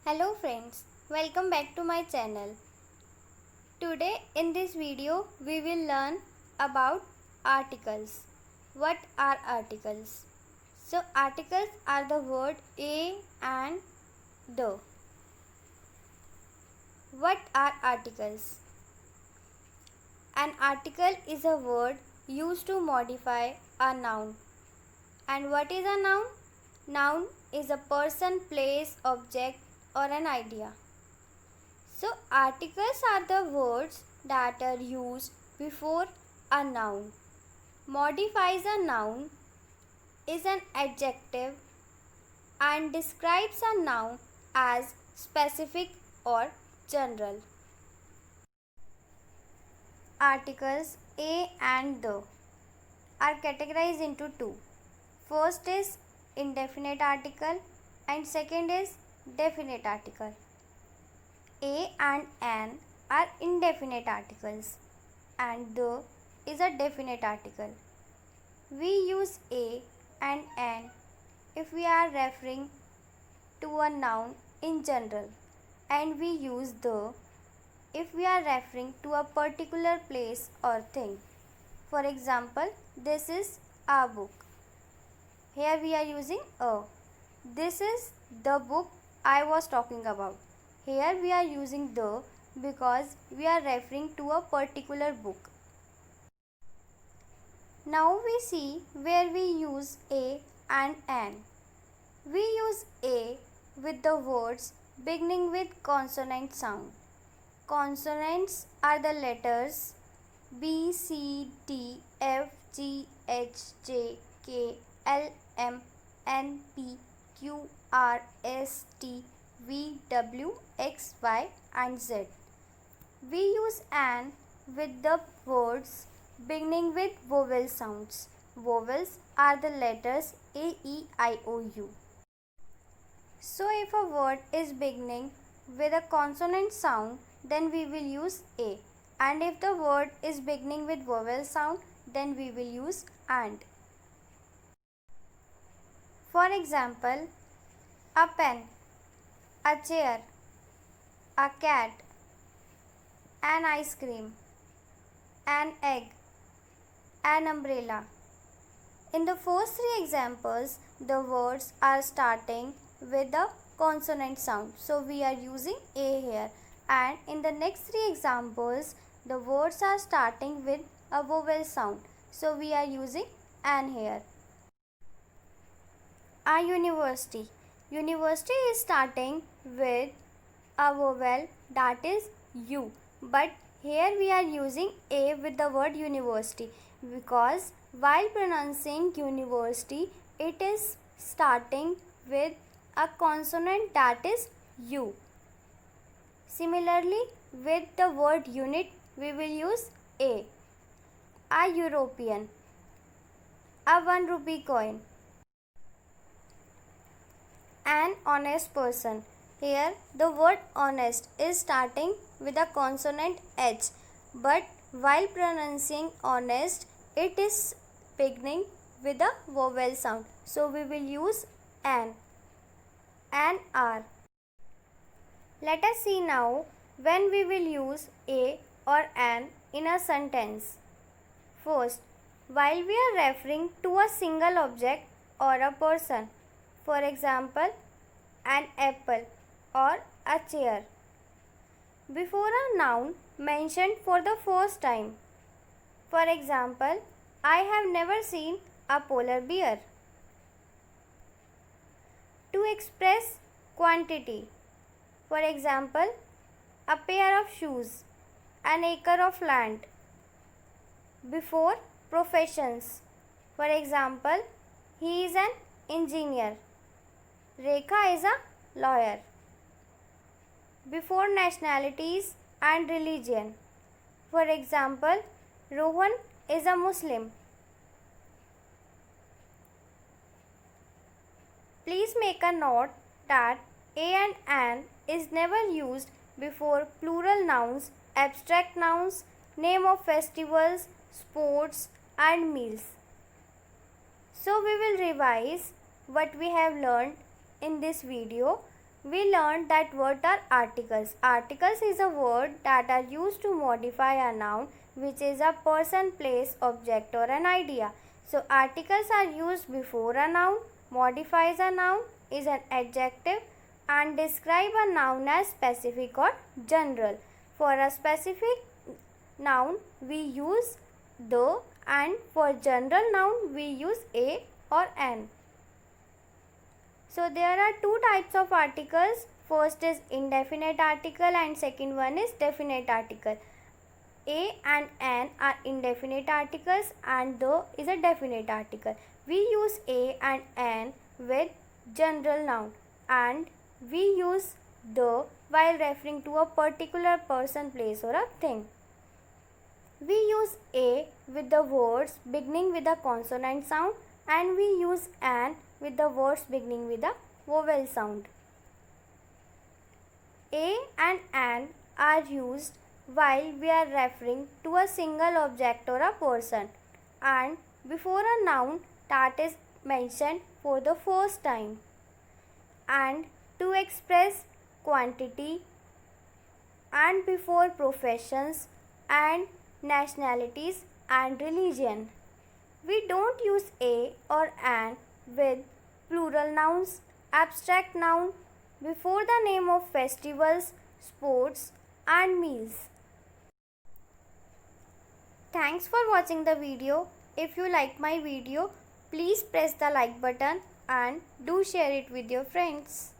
Hello friends, welcome back to my channel. Today in this video we will learn about articles. What are articles? So articles are the word a and the. What are articles? An article is a word used to modify a noun. And what is a noun? Noun is a person, place, object or an idea. So articles are the words that are used before a noun. Modifies a noun, is an adjective and describes a noun as specific or general. Articles a and the are categorized into two. First is indefinite article and second is definite article. A and an are indefinite articles and the is a definite article. We use a and an if we are referring to a noun in general, and we use the if we are referring to a particular place or thing. For example, this is a book. Here we are using a. This is the book I was talking about. Here we are using the because we are referring to a particular book. Now we see where we use a and an. We use a with the words beginning with consonant sound. Consonants are the letters B, C, D, F, G, H, J, K, L, M, N, P, Q, R, S, T, V, W, X, Y and Z. We use an with the words beginning with vowel sounds. Vowels are the letters A, E, I, O, U. So if a word is beginning with a consonant sound, then we will use a. And if the word is beginning with vowel sound, then we will use and. For example, a pen, a chair, a cat, an ice cream, an egg, an umbrella. In the first three examples, the words are starting with a consonant sound. So we are using a here. And in the next three examples, the words are starting with a vowel sound. So we are using an here. A university. University is starting with a vowel that is U. But here we are using a with the word university because while pronouncing university, it is starting with a consonant that is U. Similarly, with the word unit, we will use a. A European. A 1 rupee coin. An honest person. Here the word honest is starting with a consonant H, but while pronouncing honest, it is beginning with a vowel sound. So we will use an R. Let us see now when we will use a or an in a sentence. First, while we are referring to a single object or a person. For example, an apple or a chair. Before a noun mentioned for the first time. For example, I have never seen a polar bear. To express quantity. For example, a pair of shoes, an acre of land. Before professions. For example, he is an engineer. Rekha is a lawyer. Before nationalities and religion. For example, Rohan is a Muslim. Please make a note that a and an is never used before plural nouns, abstract nouns, name of festivals, sports and meals. So we will revise what we have learned in this video. we learned that what are articles. Articles is a word that are used to modify a noun, which is a person, place, object or an idea. So articles are used before a noun, modifies a noun, is an adjective and describe a noun as specific or general. For a specific noun we use the, and for general noun we use a or an. So there are two types of articles. First is indefinite article and second one is definite article. A and an are indefinite articles and the is a definite article. We use a and an with general noun and we use the while referring to a particular person, place or a thing. We use a with the words beginning with a consonant sound and we use an with the words beginning with a vowel sound. A and an are used while we are referring to a single object or a person and before a noun that is mentioned for the first time, and to express quantity, and before professions and nationalities and religion. We don't use a or an with plural nouns, abstract noun, before the name of festivals, sports and meals. Thanks for watching the video. If you like my video, please press the like button and do share it with your friends.